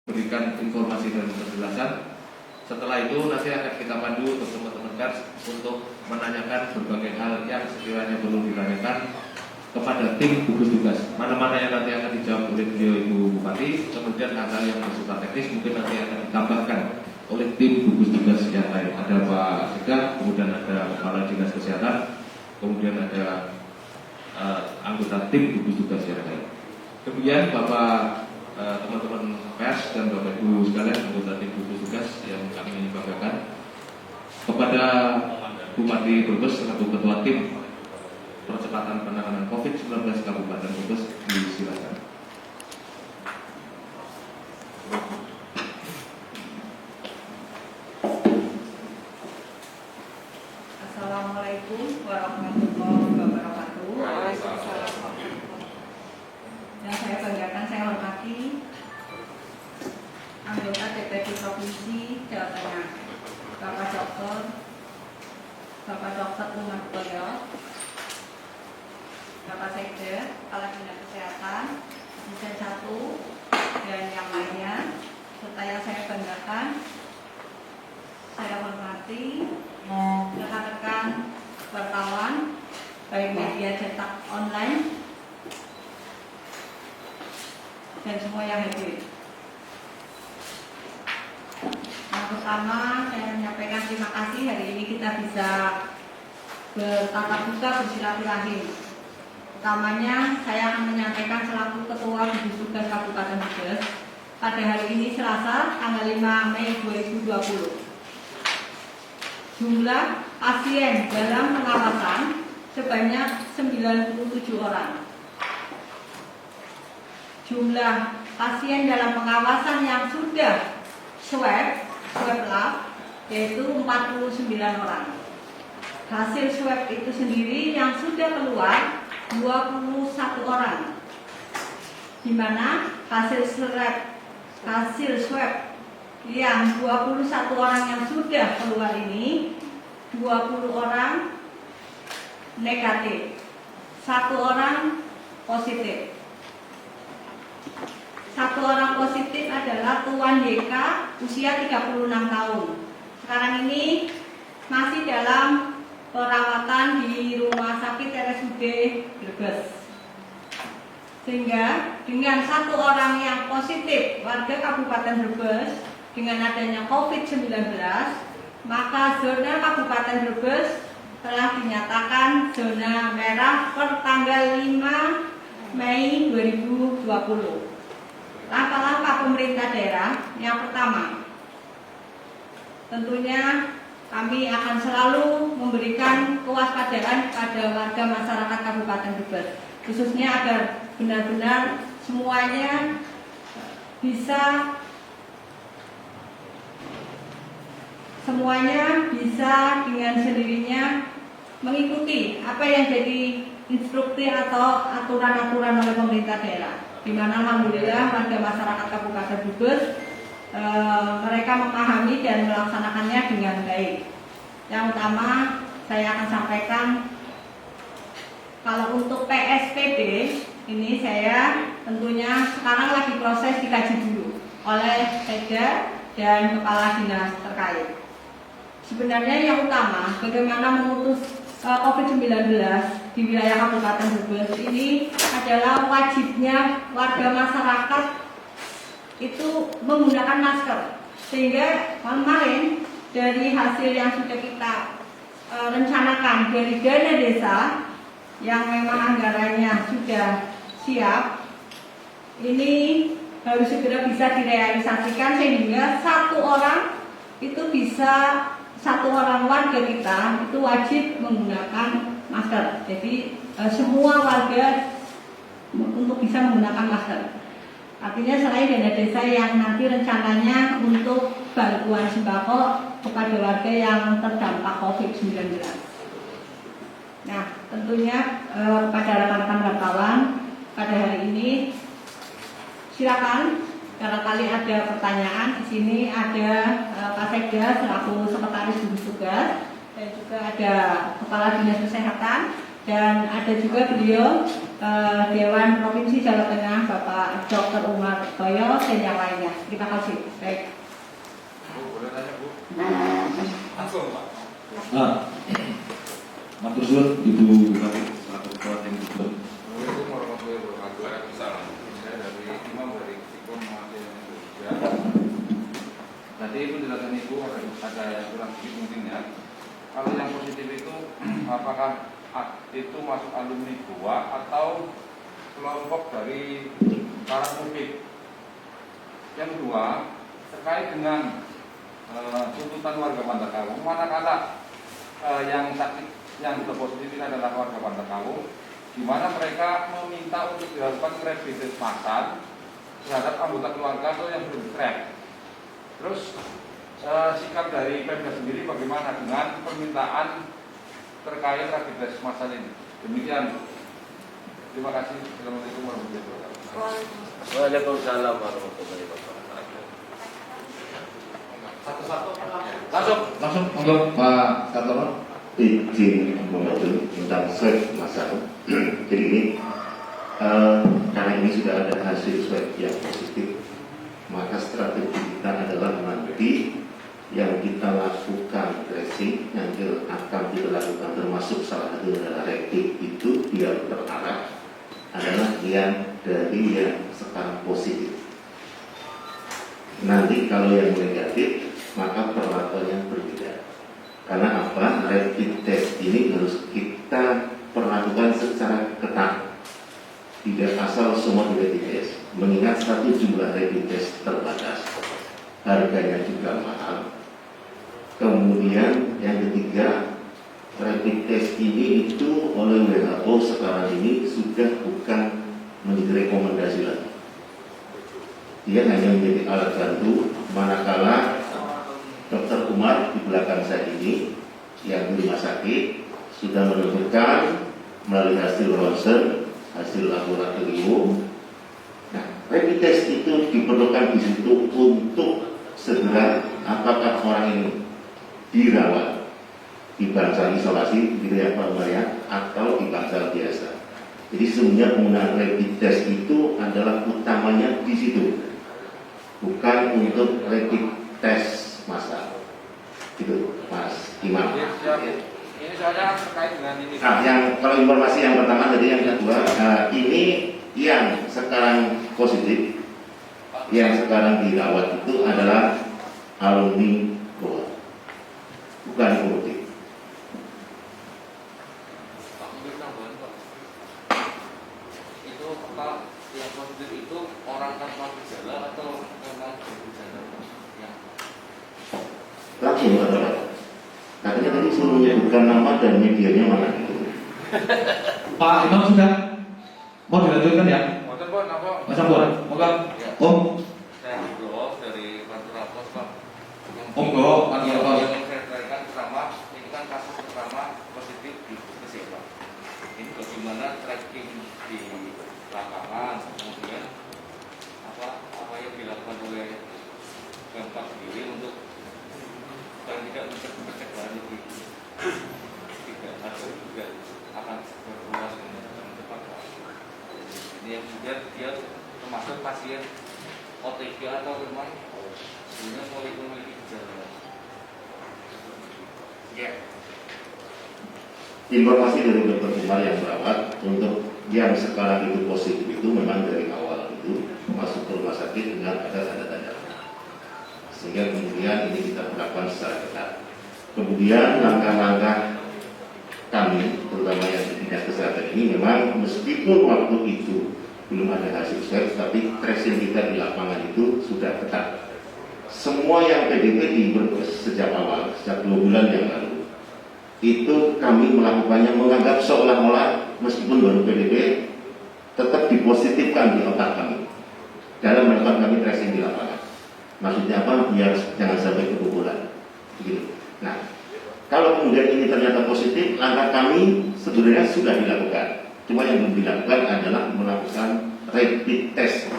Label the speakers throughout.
Speaker 1: berikan informasi dan penjelasan. Setelah itu nanti akan kita pandu untuk teman-teman pers untuk menanyakan berbagai hal yang sekiranya perlu ditanyakan kepada tim gugus tugas. Mana-mana yang nanti akan dijawab oleh beliau Ibu Bupati, kemudian hal-hal yang bersifat teknis mungkin nanti akan ditambahkan oleh tim gugus tugas yang lain. Ada Pak Sekda, kemudian ada Kepala Dinas Kesehatan, kemudian ada anggota tim gugus tugas yang lain. Kemudian Bapak teman-teman pers dan Bapak Ibu sekalian anggota tim gugus tugas yang kami ingin banggakan, kepada Bupati Brebes selaku Ketua Tim Percepatan Penanganan COVID-19 Kabupaten Brebes, disilakan.
Speaker 2: Assalamualaikum warahmatullahi wabarakatuh. Yang saya banggakan, saya hormati anggota DPD Provinsi Jawa Tengah, Bapak Dr. Umar Koyo, Bapak Sekda, Kepala Dinas Kesehatan, Asisten 1, dan yang lainnya, serta yang saya banggakan, saya hormati rekan-rekan wartawan, baik media cetak online dan semua yang hadir. Yang pertama, saya menyampaikan terima kasih hari ini kita bisa bertatap muka bersilaturahim. Utamanya saya akan menyampaikan selaku Ketua Gugus Tugas Kabupaten Brebes pada hari ini Selasa tanggal 5 Mei 2020. Jumlah pasien dalam pengawasan sebanyak 97 orang. Jumlah pasien dalam pengawasan yang sudah swab lab yaitu 49 orang. Hasil swab itu sendiri yang sudah keluar 21 orang, di mana hasil swab yang 21 orang yang sudah keluar ini 20 orang negatif, 1 orang positif. 1 orang positif adalah Tuan YK, usia 36 tahun. Sekarang ini masih dalam perawatan di Rumah Sakit RSUD Brebes. Sehingga dengan 1 orang yang positif warga Kabupaten Brebes dengan adanya COVID-19, maka zona Kabupaten Brebes telah dinyatakan zona merah per tanggal 5 Mei 2020. Langkah-langkah pemerintah daerah yang pertama, tentunya kami akan selalu memberikan kewaspadaan pada warga masyarakat Kabupaten Brebes, khususnya agar benar-benar semuanya bisa dengan sendirinya mengikuti apa yang jadi instruksi atau aturan-aturan oleh pemerintah daerah, di mana alhamdulillah warga masyarakat Kabupaten Brebes mereka memahami dan melaksanakannya dengan baik. Yang utama saya akan sampaikan, kalau untuk PSBB ini saya tentunya sekarang lagi proses dikaji dulu oleh Sekda dan Kepala Dinas terkait. Sebenarnya yang utama bagaimana memutus COVID-19 di wilayah Kabupaten Brebes ini adalah wajibnya warga masyarakat itu menggunakan masker. Sehingga kemarin dari hasil yang sudah kita rencanakan dari dana desa yang memang anggarannya sudah siap, ini harus segera bisa direalisasikan sehingga 1 orang warga kita itu wajib menggunakan masker. Jadi semua warga untuk bisa menggunakan masker. Artinya selain dana desa yang nanti rencananya untuk bantuan sembako kepada warga yang terdampak COVID-19. Nah, tentunya kepada rekan-rekan wartawan pada hari ini silakan. Barangkali ada pertanyaan. Di sini ada Pak Sekda selaku Sekretaris Gugus Tugas dan juga ada Kepala Dinas Kesehatan Dan ada juga beliau Dewan Provinsi Jawa Tengah Bapak Dr. Umar Toyo dan yang lainnya. Terima kasih. Baik.
Speaker 1: Bu, boleh tanya Bu?
Speaker 3: Langsung Pak.
Speaker 1: Matur suwun Ibu Bupati selaku Ketua Tim Gubernur.
Speaker 3: Assalamualaikum warahmatullahi wabarakatuh. Waalaikumsalam. Saya dari Imam dari Sikom Mahasiswa Indonesia. Tadi itu dijelaskan Ibu ada yang kurang sedikit mungkin ya. Kalau yang positif itu apakah itu masuk alumni GOA atau kelompok dari para publik? Yang kedua terkait dengan tuntutan warga Pantakau, manakala yang sakit yang positif ini adalah warga Pantakau, di mana mereka meminta untuk dilakukan rapid test massal terhadap anggota keluarga atau yang belum trap. Terus sikap dari Pemda sendiri bagaimana dengan permintaan terkait rapid test massal ini? Demikian. Terima kasih. Assalamualaikum warahmatullahi wabarakatuh.
Speaker 4: Waalaikumsalam warahmatullahi wabarakatuh.
Speaker 1: Langsung monggo Pak Kartono.
Speaker 5: Izin membantu tentang swab masal. Jadi ini karena ini sudah ada hasil swab yang positif, maka strategi kita adalah nanti yang kita lakukan tracing yang akan kita lakukan termasuk salah satu adalah rapid itu biar terarah adalah yang dari yang sekarang positif. Nanti kalau yang negatif maka perlakuannya berbeda. Karena apa? Rapid test ini harus kita perlakukan secara ketat, tidak asal semua rapid test. Mengingat satu jumlah rapid test terbatas, harganya juga mahal. Kemudian yang ketiga, rapid test ini itu oleh WHO sekarang ini sudah bukan menjadi rekomendasi lagi. Dia hanya menjadi alat bantu manakala Dr. Umar di belakang saya ini yang di rumah sakit sudah menemukan melalui hasil ronsen, hasil laboratorium. Nah, rapid test itu diperlukan di situ untuk segera apakah orang ini dirawat di bangsal isolasi, gitu ya Pak Umar ya, atau di bangsal biasa. Jadi sebenarnya penggunaan rapid test itu adalah utamanya di situ, bukan untuk rapid test masa itu Mas Imam.
Speaker 3: Ini soalnya terkait dengan ini.
Speaker 5: Nah, yang kalau informasi yang pertama tadi yang kedua, ini yang sekarang positif, yang sekarang dirawat itu adalah alumni GOA, bukan koruptif.
Speaker 4: Itu apa yang positif itu orang tanpa gejala atau memang bergejala?
Speaker 5: Langsung adalah katanya tadi suruh menyebutkan nama dan medianya mana itu.
Speaker 1: Pak Imam sudah mau dilanjutkan ya?
Speaker 3: Mohon Pak, apa?
Speaker 1: Mas Ampun, monggo. Om,
Speaker 4: Saya Bro dari Kantor Rapos Pak.
Speaker 1: Om Bro, Kantor Rapos.
Speaker 4: Yang saya terangkan pertama, ini kan kasus pertama positif di Puskesmas Pak. Ini bagaimana tracking di lapangan, kemudian apa yang dilakukan oleh Pemkab sendiri untuk dan tidak bisa pencegahan lebih tidak atau juga akan berluas dengan cepat. Ini yang juga dia termasuk pasien OTG atau memang sebenarnya mulai memiliki gejala. Ya.
Speaker 5: Informasi dari Dr. Umar yang merawat untuk yang sekarang itu positif itu memang dari awal itu masuk ke rumah sakit dengan ada tanda-tanda, sehingga kemudian ini kita lakukan secara ketat. Kemudian langkah-langkah kami, terutama yang di dinas kesehatan ini, memang meskipun waktu itu belum ada hasil swab, tapi tracing kita di lapangan itu sudah ketat. Semua yang PDP sejak awal, sejak 2 bulan yang lalu, itu kami melakukannya menganggap seolah-olah meskipun baru PDP tetap dipositifkan di otak kami dalam melakukan kami tracing di lapangan. Maksudnya apa? Biar jangan sampai kebobolan. Begitu. Nah, kalau kemudian ini ternyata positif, langkah kami sebenarnya sudah dilakukan. Cuma yang belum dilakukan adalah melakukan rapid test.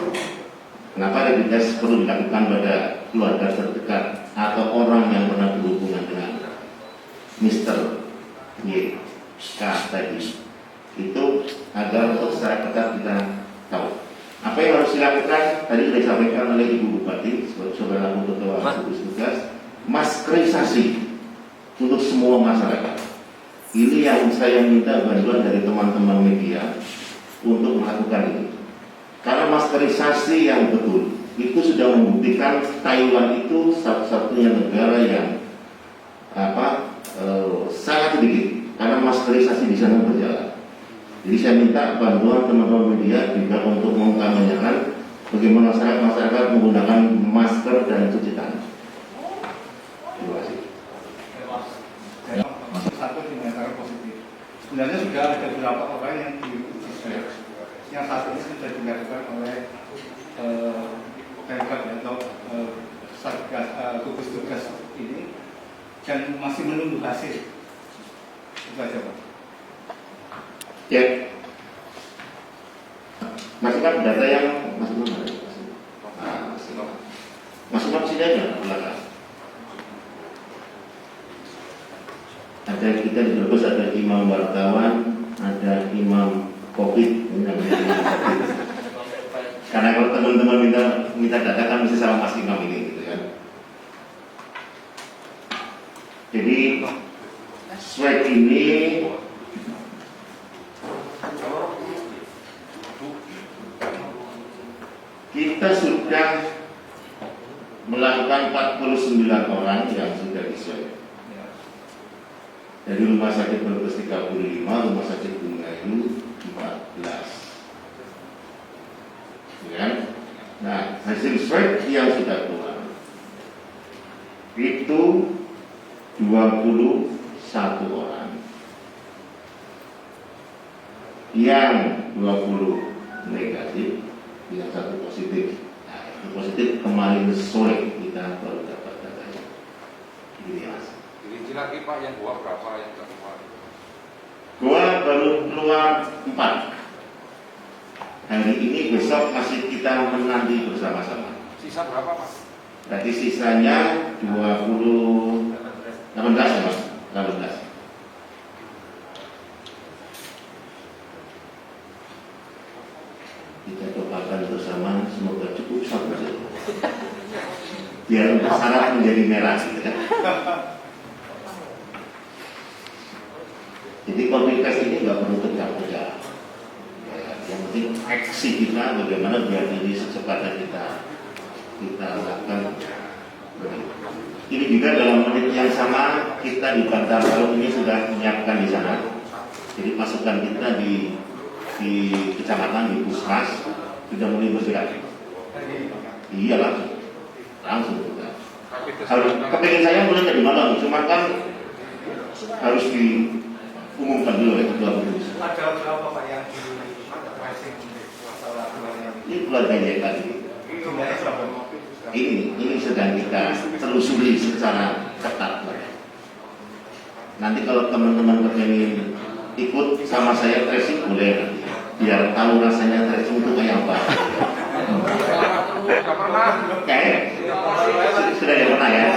Speaker 5: Kenapa rapid test perlu dilakukan pada keluarga terdekat atau orang yang pernah berhubungan dengan Mr. Y, K tadi? dilakukan, tadi sudah disampaikan oleh Ibu Bupati, saudara Ketua Gugus Tugas, maskerisasi untuk semua masyarakat. Ini yang saya minta bantuan dari teman-teman media untuk melakukan ini. Karena maskerisasi yang betul itu sudah membuktikan Taiwan itu satu-satunya negara yang sangat sedikit karena maskerisasi di sana berjalan. Jadi saya minta bantuan teman-teman media juga untuk mengkampanyekan bagaimana masyarakat menggunakan masker dan cuci tangan. Terima kasih.
Speaker 6: Satu dinyatakan positif. Sebenarnya sudah ada beberapa orang yang diuji swab. Yang satu ini sudah dilakukan oleh Pemkab atau Satgas Gugus Tugas ini dan masih menunggu hasil. Itu aja, Pak.
Speaker 5: Ya. Masih kan data yang masih belum ada. Masih sini aja belakang. Ada kita di Brebes ada imam wartawan, ada imam COVID, ini namanya imam COVID. Karena kalau teman-teman minta data kan mesti sama Mas Imam ini, gitu kan. Jadi swab ini kita sudah melakukan 49 orang yang sudah diswab. Dari rumah sakit Brebes 35, rumah sakit Bungayu 14. Ya. Nah, hasil swab yang sudah keluar itu 21 orang. Yang 20 negatif, yang satu positif. Nah, itu positif kemarin sore kita baru dapat datanya. Ini Mas.
Speaker 3: Dirinci lagi Pak, yang gua berapa yang keluar?
Speaker 5: Gua baru keluar 4. Hari ini besok masih kita menanti bersama-sama.
Speaker 3: Sisa berapa Pak?
Speaker 5: Berarti sisanya 18 ya Mas? 18. Kita doakan bersama semoga cukup sampai biar syarat menjadi merah gitu kan. Jadi komunitas ini nggak perlu tegang-tegang. Yang penting aksi kita bagaimana biar ini secepatnya kita lakukan. Ini juga dalam menit yang sama kita di Bantar Laut ini sudah menyiapkan di sana. Jadi pasukan kita di kecamatan, di Puskes sudah mulai bergerak. Iya langsung kita. Harus kepingin saya mulai dari malam, cuma kan harus diumumkan dulu ya ketua Gugus.
Speaker 6: Ada berapa Pak yang di tracing masalah keluarnya?
Speaker 5: Ini keluarganya tadi.
Speaker 6: Jumlahnya berapa?
Speaker 5: Ini sedang kita telusuri secara ketat. Nanti kalau teman-teman ingin ikut sama saya tracing boleh nanti, biar tahu rasanya tracing itu kayak apa.
Speaker 3: Nggak pernah.
Speaker 5: Sudah ya pernah ya.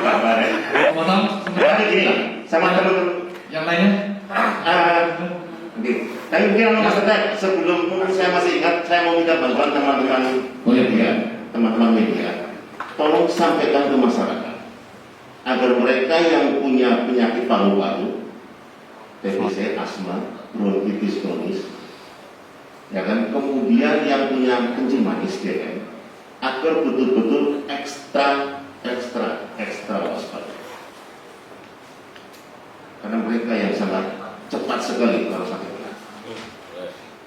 Speaker 5: Kabar ya.
Speaker 1: Potong
Speaker 5: Berarti gini lah, sama teman-teman.
Speaker 1: yang lainnya.
Speaker 5: Oke. Tapi mungkin maksudnya sebelum saya masih ingat, saya mau minta bantuan teman-teman media, tolong sampaikan ke masyarakat agar mereka yang punya penyakit paru-paru, TBC, asma, bronkitis kronis, ya kan, kemudian yang punya kencing manis, DM, agar betul-betul ekstra waspada. Karena mereka yang sangat cepat sekali kalau sakit.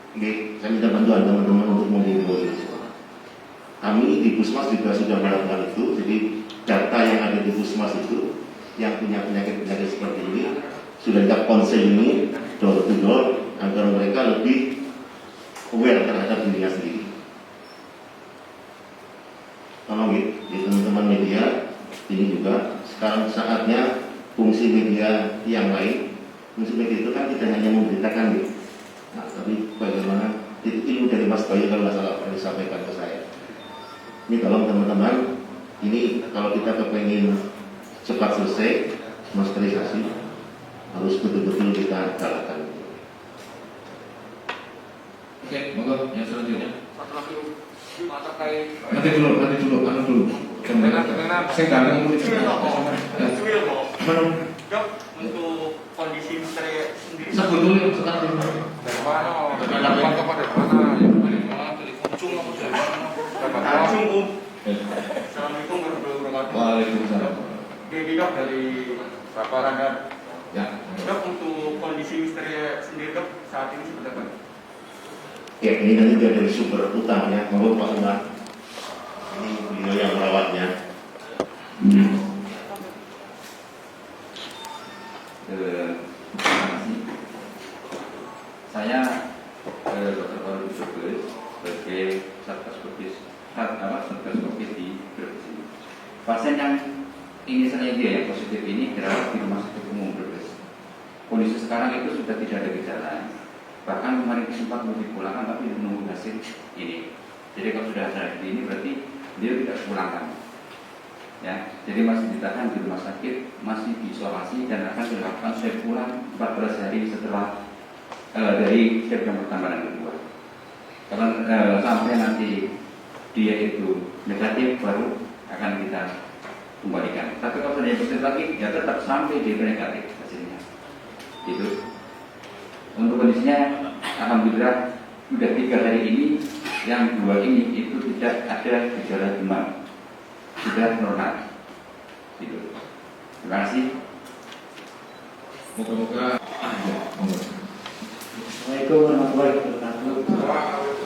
Speaker 5: Oke, saya minta bantuan teman-teman untuk menghimbau itu. Kami di Puskes juga sudah melakukan itu. Jadi data yang ada di Puskes itu yang punya penyakit-penyakit seperti ini sudah kita konseling door to door agar mereka lebih aware terhadap dirinya sendiri. Tolong ya, teman-teman media, ini juga sekarang saatnya fungsi media yang lain. Fungsi media itu kan tidak hanya memberitakan ya. Nah, tapi bagaimana ilmu dari Mas Bayu kalau masalah apa yang disampaikan ke saya. Ini tolong teman-teman, ini kalau kita kepengen cepat selesai maskerisasi harus betul-betul kita galakkan.
Speaker 1: Oke, monggo yang selanjutnya.
Speaker 4: Satu lagi mata kayak
Speaker 1: Nanti dulu. Saya nggak ada ngomong.
Speaker 4: Dok, untuk kondisi misteri sendiri
Speaker 1: Sebut dulu sekarang.
Speaker 3: Dari mana? Dari lapangan kepada mana? Yang dari mana? Dari Kuncung apa dari mana? Dapat langsung Om. Assalamualaikum warahmatullahi wabarakatuh.
Speaker 1: Waalaikumsalam.
Speaker 3: Jadi dok dari Bapak Radar.
Speaker 1: Ya.
Speaker 4: Dok, untuk kondisi misteri sendiri dok saat ini seperti apa?
Speaker 5: Ya, ini nanti dari sumber utangnya, monggo Pak Umar. Ini beliau yang merawatnya.
Speaker 7: Terima kasih. Saya Dr. Farid Subes sebagai Satgas Covid di Brebes ini. Pasien yang inisialnya dia yang positif ini dirawat di Rumah Sakit Umum Brebes. Kondisi sekarang itu sudah tidak ada gejala. Bahkan kemarin sempat mau dipulangkan tapi menunggu hasil ini. Jadi kalau sudah ada ini berarti dia tidak dipulangkan. Ya, jadi masih ditahan di rumah sakit, masih diisolasi dan akan dilakukan swab pulang 14 hari setelah dari swab yang pertama dan kedua. Kalau sampai nanti dia itu negatif baru akan kita kembalikan. Tapi kalau dia positif lagi, ya tetap sampai dia negatif hasilnya. Gitu. Untuk kondisinya, alhamdulillah sudah 3 hari ini, yang 2 ini itu tidak ada gejala demam. Sudah normal. Gitu. Terima kasih.
Speaker 1: Moga-moga.
Speaker 8: Assalamualaikum warahmatullahi wabarakatuh.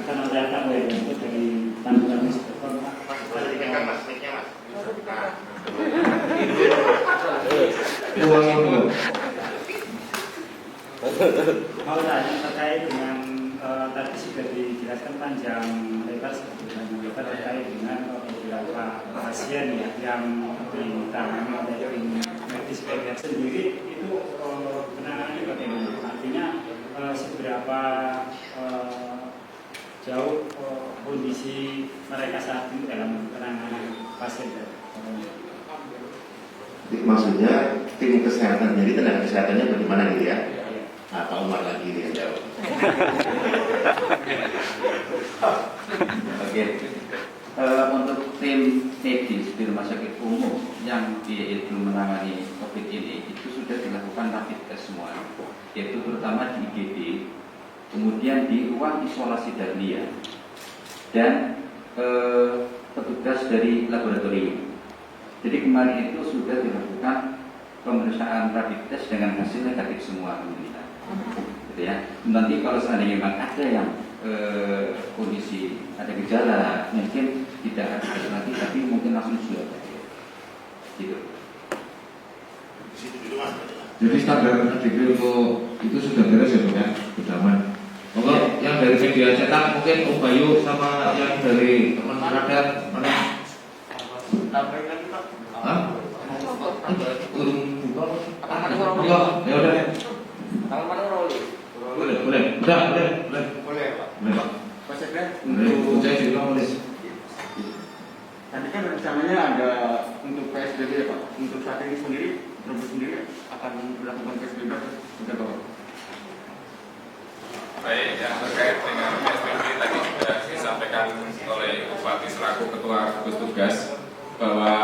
Speaker 8: Akan ada apa dari Tangerang Istiqomah. Mau tanya terkait dengan tadi sudah dijelaskan panjang lebar terkait dengan beberapa pasien ya yang ditangani oleh tim medis PPR sendiri itu penanganannya bagaimana? Artinya seberapa jauh kondisi mereka saat ini dalam penanganan pasien?
Speaker 5: Maksudnya tim kesehatan, jadi tenaga kesehatannya bagaimana gitu ya? Nah, Pak Umar lagi yang jawab.
Speaker 7: Oke. Untuk tim medis di rumah sakit umum yang dia itu menangani COVID ini itu sudah dilakukan rapid test semua, yaitu terutama di IGD, kemudian di ruang isolasi Dahlia dan petugas dari laboratorium. Jadi kemarin itu sudah dilakukan pemeriksaan rapid test dengan hasil negatif semua, alhamdulillah. Gitu ya. Nanti kalau seandainya memang ada yang kondisi ada gejala, mungkin tidak ada gejala lagi, tapi mungkin langsung sudah gitu.
Speaker 1: Jadi standar ADP untuk itu sudah beres ya Pak ya, sudah aman. Monggo yang dari media cetak mungkin Om Bayu sama yang dari teman radar mana?
Speaker 4: Tambahin lagi Pak.
Speaker 1: Hah? Urung buka. Monggo, ya udah.
Speaker 4: Tangan mana rolling?
Speaker 1: Boleh.
Speaker 3: Boleh Pak.
Speaker 1: Boleh.
Speaker 3: Pak Sekda,
Speaker 1: Untuk saya juga boleh.
Speaker 3: tadi kan rencananya ada untuk PSBB ya Pak. Untuk saat ini sendiri, Brebes sendiri akan melakukan PSBB sudah Pak.
Speaker 9: Baik, yang terkait dengan PSBB tadi sudah disampaikan oleh Bupati selaku Ketua Gugus Tugas bahwa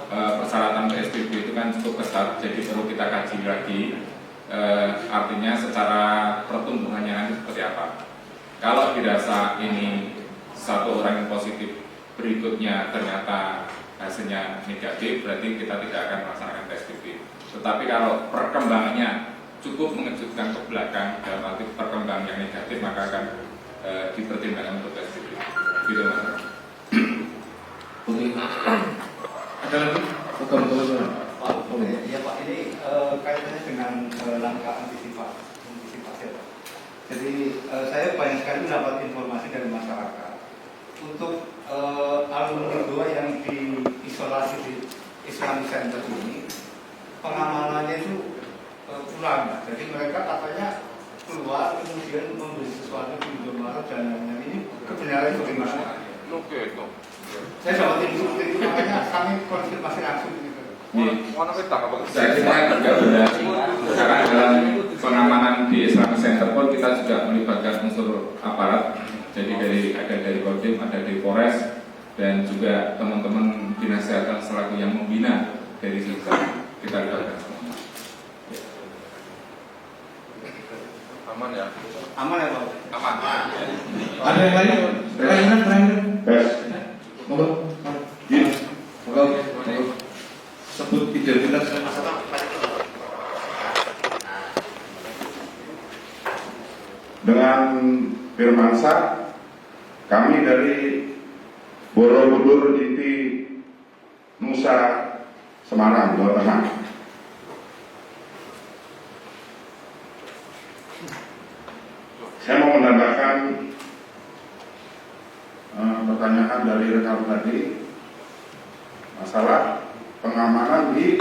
Speaker 9: persyaratan PSBB itu kan cukup ketat, jadi perlu kita kaji lagi. Artinya secara pertumbuhannya nanti seperti apa. Kalau dirasa ini satu orang yang positif, berikutnya ternyata hasilnya negatif, berarti kita tidak akan melaksanakan PSBB. Tetapi kalau perkembangannya cukup mengejutkan ke belakang, dalam arti perkembangan yang negatif, maka akan dipertimbangkan untuk PSBB. Gitu Mas.
Speaker 1: Oke. Ada lagi? Bukan.
Speaker 6: Ya Pak, ini kaitannya dengan langkah antisipasi Pak. Jadi saya banyak sekali mendapat informasi dari masyarakat untuk alumni 2 yang diisolasi di Islamic Center ini, pengamanannya itu kurang. Jadi mereka katanya keluar kemudian membeli sesuatu di Indomaret dan lain-lain. Ini kebenaran bagaimana?
Speaker 3: Oke, itu.
Speaker 6: Saya dapat info itu, makanya kami konfirmasi langsung gitu.
Speaker 3: Mana kita apa?
Speaker 7: Saya kira juga sudah sekarang dalam
Speaker 9: pengamanan di Islamic Center pun kita juga melibatkan unsur aparat. Jadi ada dari Kodim, ada dari Polres, dan juga teman-teman dinas kesehatan selaku yang membina dari kita libatkan semua.
Speaker 3: Aman ya?
Speaker 6: Aman ya Pak?
Speaker 3: Aman.
Speaker 1: Ada yang lain? Terakhir. Monggo. Monggo. Sebut identitas.
Speaker 10: Dengan Firmansyah, kami dari Borobudur Inti Nusa Semarang, Jawa Tengah. Saya mau menambahkan pertanyaan dari rekan tadi masalah pengamanan di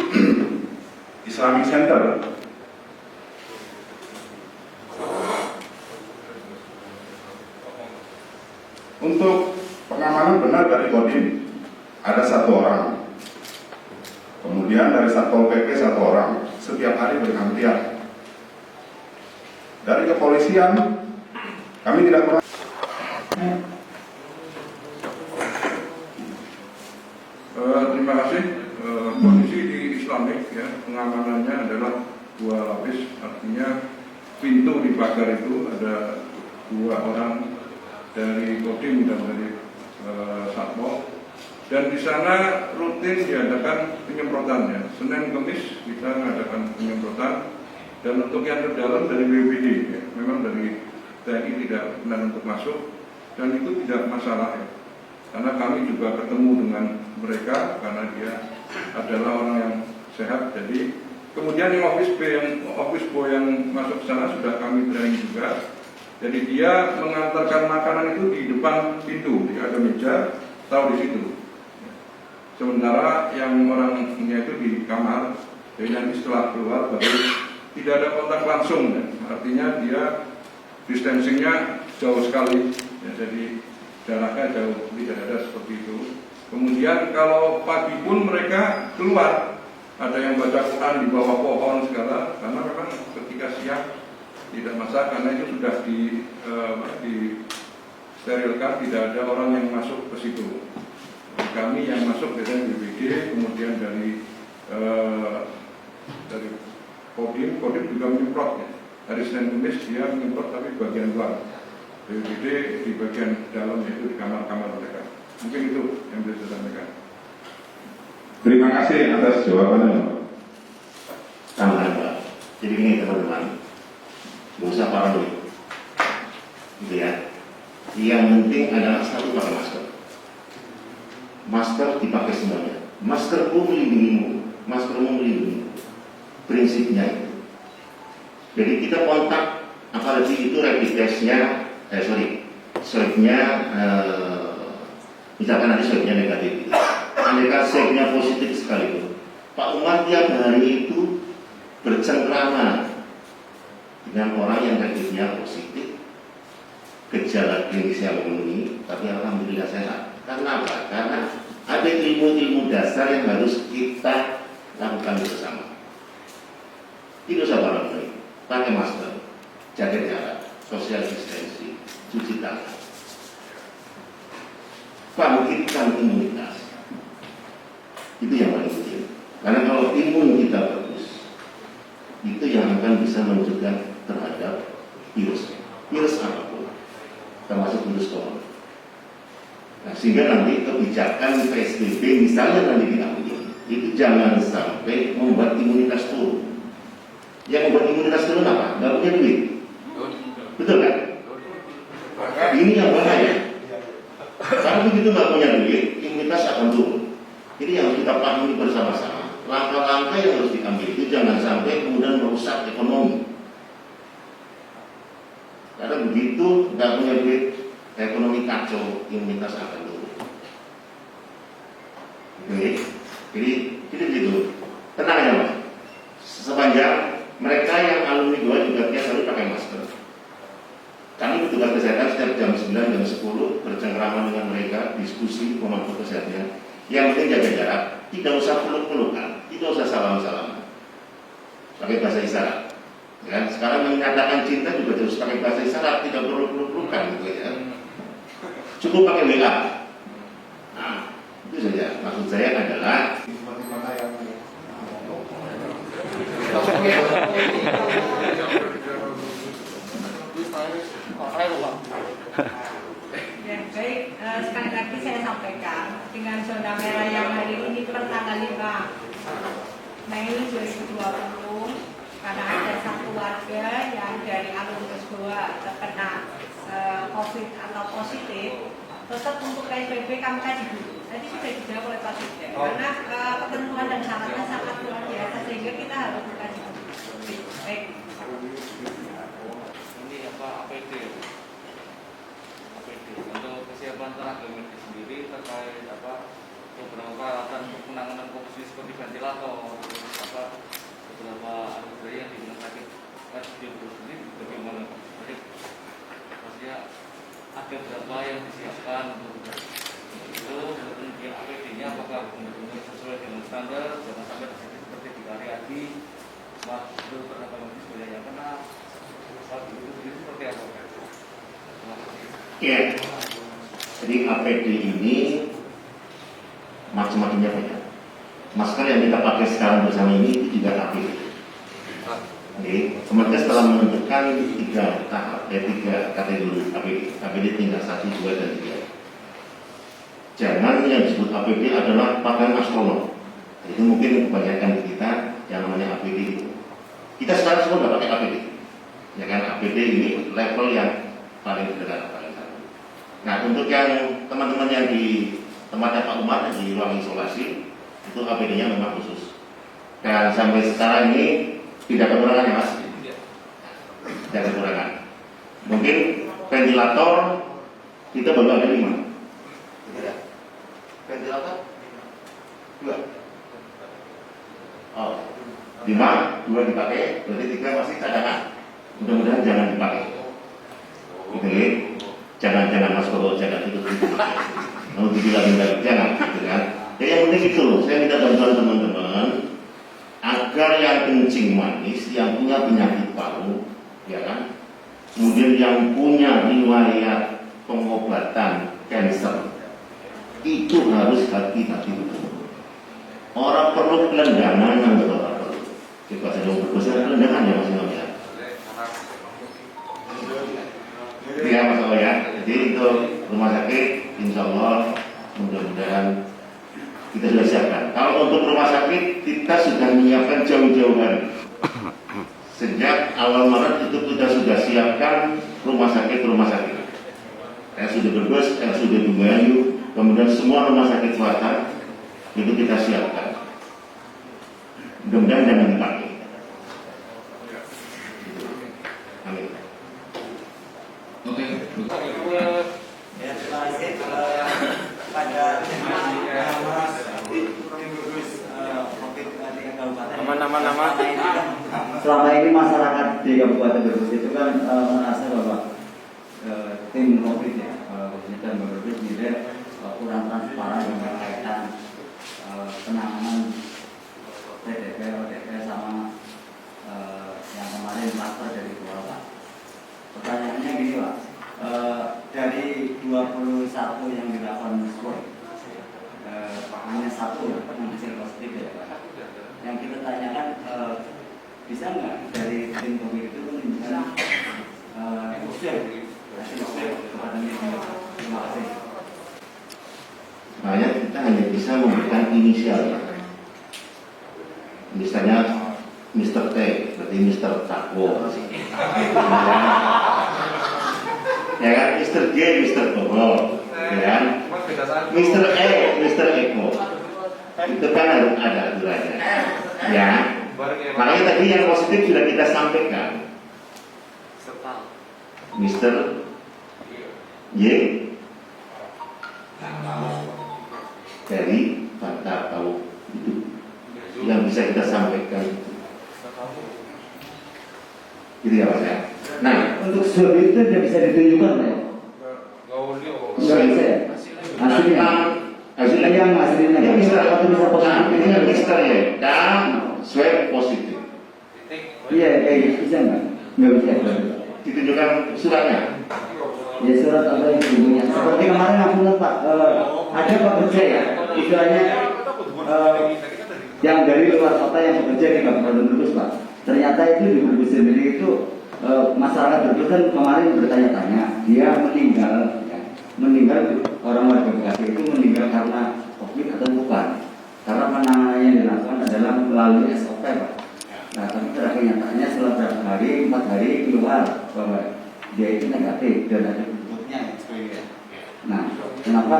Speaker 10: Islamic Center. Untuk pengamanan benar dari Kodim ada 1 orang, kemudian dari Satpol PP 1 orang, setiap hari bergantian. Dari kepolisian kami tidak pernah. Terima kasih. Kondisi di Islamic ya, pengamanannya adalah 2 lapis, artinya pintu di pagar itu ada 2 orang dari Kodim dan dari Satpol, dan di sana rutin diadakan penyemprotannya. Senin Kamis kita mengadakan penyemprotan, dan untuk yang terdalam dari BPD ya, memang dari TNI tidak benar untuk masuk, dan itu tidak masalah ya, karena kami juga ketemu dengan mereka karena dia adalah orang yang sehat. Jadi kemudian yang office boy yang masuk ke sana sudah kami training juga. Jadi dia mengantarkan makanan itu di depan pintu, ada meja, tahu di situ. Sementara yang orangnya itu di kamar, jadi nanti setelah keluar baru tidak ada kontak langsung, ya. Artinya dia distancingnya jauh sekali, ya, jadi jaraknya jauh, tidak ada seperti itu. Kemudian kalau pagi pun mereka keluar, ada yang baca Quran di bawah pohon segala, karena memang ketika siang tidak masalah, karena itu sudah disterilkan, tidak ada orang yang masuk ke situ. Jadi kami yang masuk dari BPD, kemudian dari Kodim juga menyemprot ya. Hari Senin Kamis dia menyemprot tapi bagian luar. BPD di bagian dalam, yaitu di kamar-kamar mereka. Mungkin itu yang bisa saya sampaikan.
Speaker 5: Terima kasih atas jawabannya, Pak. Jadi ini teman-teman, nggak usah paranoid, gitu ya. Yang penting adalah satu, pakai masker. Masker dipakai semuanya. Maskermu melindungimu, maskermu melindungi. Prinsipnya itu. Jadi kita kontak, apalagi itu rapid testnya, swabnya, misalkan nanti swabnya negatif, gitu. Andaikan swabnya positif sekalipun, Pak Umar tiap hari itu bercengkrama dengan orang yang rapidnya positif, gejala klinisnya memenuhi, tapi alhamdulillah sehat. Karena apa? Karena ada ilmu-ilmu dasar yang harus kita lakukan bersama. Tidak usah paranoid, pakai masker, jaga jarak, social distancing, cuci tangan, bangkitkan imunitas. Itu yang paling penting. Karena kalau imun kita bagus, itu yang akan bisa mencegah terhadap virus apapun, termasuk virus corona. Nah, sehingga nanti kebijakan PSBB misalnya nanti diambil, itu jangan sampai membuat imunitas turun. Yang membuat imunitas turun apa? Nggak punya duit. Betul kan? Ini yang bahaya. Karena begitu nggak punya duit, imunitas akan turun. Jadi yang harus kita pahami bersama-sama, langkah-langkah yang harus diambil itu jangan sampai kemudian merusak ekonomi. Karena begitu nggak punya duit, ekonomi kacau, imunitas akan turun. Oke, jadi begitu. Tenang ya Mas. Sepanjang mereka yang alumni 2 juga tiap hari pakai masker. Kami petugas kesehatan setiap jam 9, jam 10 bercengkrama dengan mereka, diskusi memantau kesehatan. Yang penting jaga jarak, tidak usah peluk-pelukan, tidak usah salam-salaman. Pakai bahasa isyarat. Dan sekarang menyatakan cinta juga harus pakai bahasa isyarat, tidak perlu peluk-pelukan gitu ya. Cukup pakai WA. Nah, itu saja. Maksud saya adalah
Speaker 2: Ya, baik, sekali lagi saya sampaikan dengan zona merah yang hari ini per tanggal 5 Mei 2020 karena ada satu warga yang dari alumnus Goa terkena COVID atau positif, tetap untuk PSBB kami kaji dulu. Tadi sudah dijawab oleh Pak Sudha, karena ketentuan dan syaratnya sangat luar biasa sehingga kita harus mengkaji dulu. Baik.
Speaker 4: Ini apa APD untuk kesiapan tenaga medis sendiri terkait apa beberapa peralatan untuk penanganan COVID seperti ventilator, apa beberapa alat yang di rumah sakit sendiri bagaimana? Jadi maksudnya ada berapa yang disiapkan untuk itu, kemudian APD-nya apakah benar-benar sesuai dengan standar, jangan sampai terjadi seperti di Karyadi, waktu tenaga medis banyak yang kena, saat itu seperti apa?
Speaker 5: ya, jadi APD ini macam-macamnya banyak. Masker yang kita pakai sekarang bersama ini itu juga APD. Oke, Kemenkes telah menentukan 3 kategori APD. APD tingkat 1, 2, dan 3. Jangan yang disebut APD adalah pakaian astronot. Itu mungkin kebanyakan di kita yang namanya APD itu. Kita sekarang semua sudah pakai APD. Ya kan, APD ini level yang paling sederhana, paling satu. Nah, untuk yang teman-teman yang di tempatnya Pak Umar di ruang isolasi, itu APD-nya memang khusus. Dan sampai sekarang ini tidak kekurangan ya Mas? Tidak kekurangan. Mungkin ventilator kita baru ada 5. Ventilator 2. Oh, 5, 2 dipakai, berarti 3 masih cadangan. Mudah-mudahan jangan dipakai. Gitu ya. Jangan Mas Koro, jangan itu. Mau dibilang jangan, gitu kan? Ya yang penting itu loh, saya minta bantuan teman-teman agar yang kencing manis, yang punya penyakit paru, ya kan? Kemudian yang punya riwayat pengobatan kanker, itu harus hati-hati betul. Orang perlu kelendangan yang betul. Coba saya berbesar kelendangan ya Mas Imam ya. Ya Mas Imam ya. Jadi untuk rumah sakit, insya Allah mudah-mudahan kita sudah siapkan. Kalau untuk rumah sakit kita sudah menyiapkan jauh-jauh hari. Sejak awal Maret itu kita sudah siapkan rumah sakit. RSUD Brebes, RSUD Bumayu, kemudian semua rumah sakit swasta itu kita siapkan. Mudah-mudahan jangan dipakai. Amin.
Speaker 1: Oke.
Speaker 11: Ya, terima kasih pada
Speaker 12: nama. Selama ini masyarakat di Kabupaten Brebes itu kan merasa bahwa tim COVID ya, khususnya dan Brebes tidak kurang transparan dengan kaitan penanganan PDP, ODP sama yang kemarin klaster dari Kuala. Pertanyaannya gini Pak, dari 21 yang dilakukan swab, hanya 1 yang hasil positif ya Pak. Yang kita tanyakan bisa nggak dari tim COVID itu menunjukkan hasil swab kepada media? Terima kasih.
Speaker 5: Makanya kita hanya bisa memberikan inisial. Misalnya Mr. T, berarti Mr. Takwo. Ya kan, Mr. G, Mr. Bobo, ya kan, Mr. E, Mr. Eko. Itu kan harus ada aturannya. Ya. Makanya tadi yang positif sudah kita sampaikan. Mr. Y dari Bantah Tahu itu yang bisa kita sampaikan. Gitu ya Mas ya. Nah,
Speaker 12: untuk swab itu tidak bisa ditunjukkan ya? Nggak bisa ya? Hasilnya yang hasilnya
Speaker 5: yang
Speaker 12: bisa positif.
Speaker 5: ini yang Mister ya dan swab positif.
Speaker 12: Iya, bisa nggak? Nggak bisa.
Speaker 5: Ditunjukkan suratnya.
Speaker 12: Ya surat apa yang punya. Seperti kemarin aku lihat Pak, ada pekerja ya, istilahnya yang dari luar kota yang bekerja di Kabupaten Brebes Pak. Ternyata itu di Brebes sendiri itu masyarakat Brebes kan kemarin bertanya-tanya, dia meninggal orang warga Bekasi itu meninggal karena COVID atau bukan? Karena penanganan yang dilakukan adalah melalui SOP Pak. Nah, tapi pada kenyataannya setelah berapa hari, 4 hari keluar bahwa dia itu negatif dan ada bentuknya. Nah, kenapa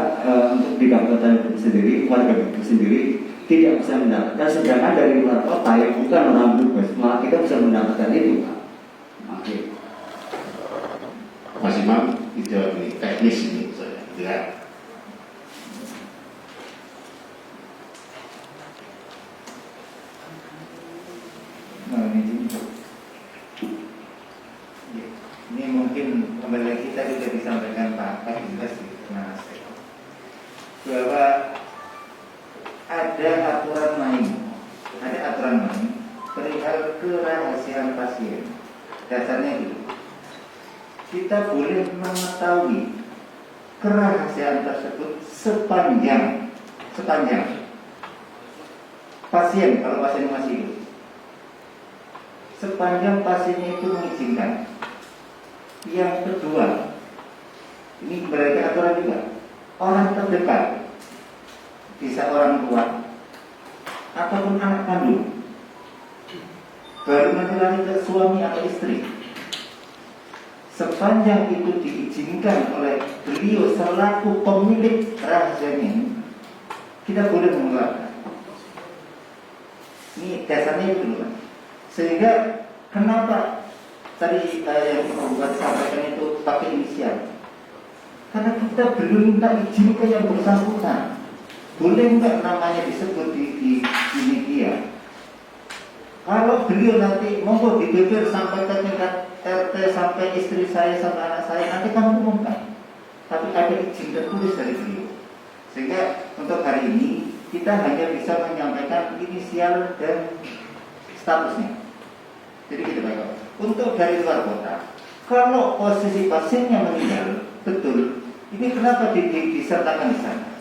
Speaker 12: untuk di Kabupaten Brebes sendiri, warga Brebes sendiri tidak bisa mendapatkan, sedangkan dari luar kota yang bukan orang Brebes malah kita bisa mendapatkan itu Pak. Oke.
Speaker 5: Mas Imam, dijawab ini teknis ini saya. Ya.
Speaker 13: Ini mungkin kembali lagi kita sudah disampaikan Pak Kapolres bahwa ada aturan main perihal kerahasiaan pasien. Dasarnya itu kita boleh mengetahui kerahasiaan tersebut sepanjang pasien, kalau pasien masih hidup, sepanjang pasiennya itu mengizinkan. Yang kedua, ini berarti aturan juga, orang terdekat, bisa orang tua ataupun anak kandung, baru nanti lari ke suami atau istri, sepanjang itu diizinkan oleh beliau selaku pemilik rahasianya ini, kita boleh mengeluarkan. Ini dasarnya itu dulu. Sehingga kenapa tadi yang membuat sampaikan itu pakai inisial? Karena kita belum minta izin ke yang bersangkutan. Boleh enggak namanya disebut di media? Kalau beliau nanti monggo dibeber sampai ke tingkat RT, sampai istri saya, sampai anak saya, nanti kamu umumkan. Tapi ada izin tertulis dari beliau. Sehingga untuk hari ini kita hanya bisa menyampaikan inisial dan statusnya. Jadi gitu Pak. Untuk dari luar kota, kalau posisi pasiennya meninggal, betul, ini kenapa disertakan di sana?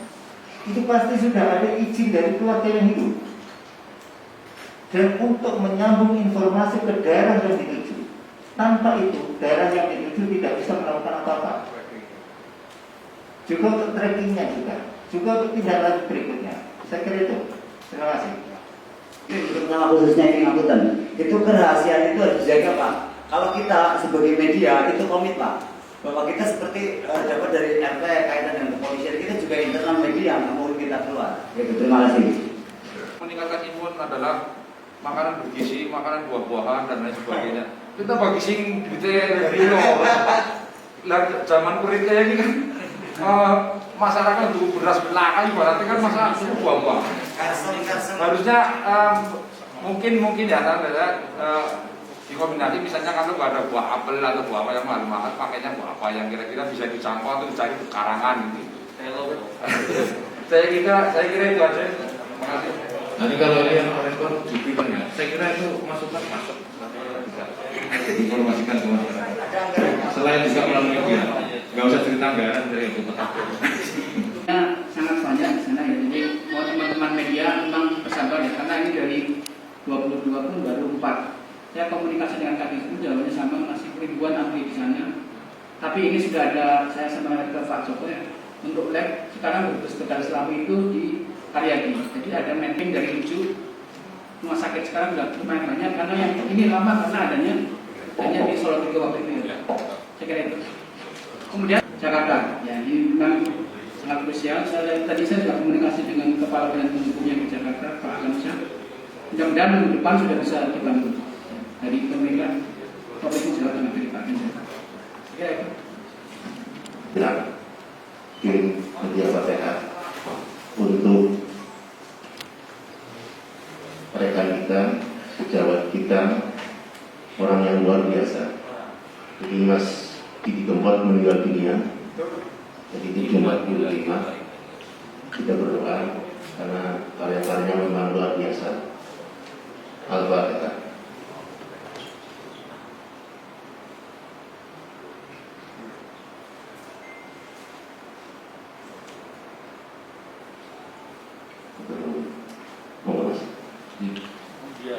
Speaker 13: Itu pasti sudah ada izin dari keluarga yang hidup. Dan untuk menyambung informasi ke daerah yang dituju, tanpa itu daerah yang dituju tidak bisa melakukan apa-apa. Juga untuk trackingnya juga untuk tindak lanjut berikutnya. Saya kira itu. Terima kasih.
Speaker 12: Terutama khususnya ini angkutan, itu kerahasiaan itu harus dijaga Pak. Kalau kita sebagai media itu komit Pak, bahwa kita seperti dapat dari RT kaitan dengan kepolisian, kita juga internal media yang mau kita keluar. Gitu, terima kasih.
Speaker 3: Meningkatkan imun adalah makanan bergizi, makanan buah-buahan dan lain sebagainya. Kita bagi sing dari zaman kulit kayak ini kan masyarakat dulu beras belaka ibaratnya kan masa buah-buah. Harusnya mungkin ya dikombinasi misalnya kalau nggak ada buah apel atau buah apa yang mahal-mahal, pakainya buah apa yang kira-kira bisa dicangkau atau dicari di karangan gitu. Saya kira itu aja. Terima kasih.
Speaker 1: Nanti kalau ini yang respon dibilang ya, saya kira itu masukan masuk bisa diinformasikan ke masyarakat. Selain juga melalui media, nggak usah cerita anggaran dari itu.
Speaker 14: Sangat banyak di sana ya. Jadi mau teman-teman media memang bersabar ya, karena ini dari 22 pun baru 4. Saya komunikasi dengan Kadis jawabannya sama, masih ribuan ahli di sana. Tapi ini sudah ada, saya sama ke Pak Joko ya, untuk lab sekarang bersekitar selama itu di Karyadi. Jadi ada mapping dari 7 rumah sakit sekarang sudah lumayan banyak, karena yang ini lama karena adanya hanya di Solo 3 waktu itu ya. Saya kira itu. Kemudian Jakarta, ya ini memang sangat krusial. Tadi saya sudah komunikasi dengan Kepala Badan Hukumnya di Jakarta, Pak Agamsyah. Mudah-mudahan minggu depan sudah bisa dibantu dari pemerintah Provinsi Jawa Tengah dari Pak Agamsyah. Ya, itu.
Speaker 5: Tim pejabat sehat untuk rekan kita, sejawat kita, orang yang luar biasa. Jadi Mas Didi Kempot meninggal dunia. Jadi ini Jumat 25. Kita berdoa karena karya-karyanya memang luar biasa. Al-Fatihah. Monggo Mas.
Speaker 4: Iya.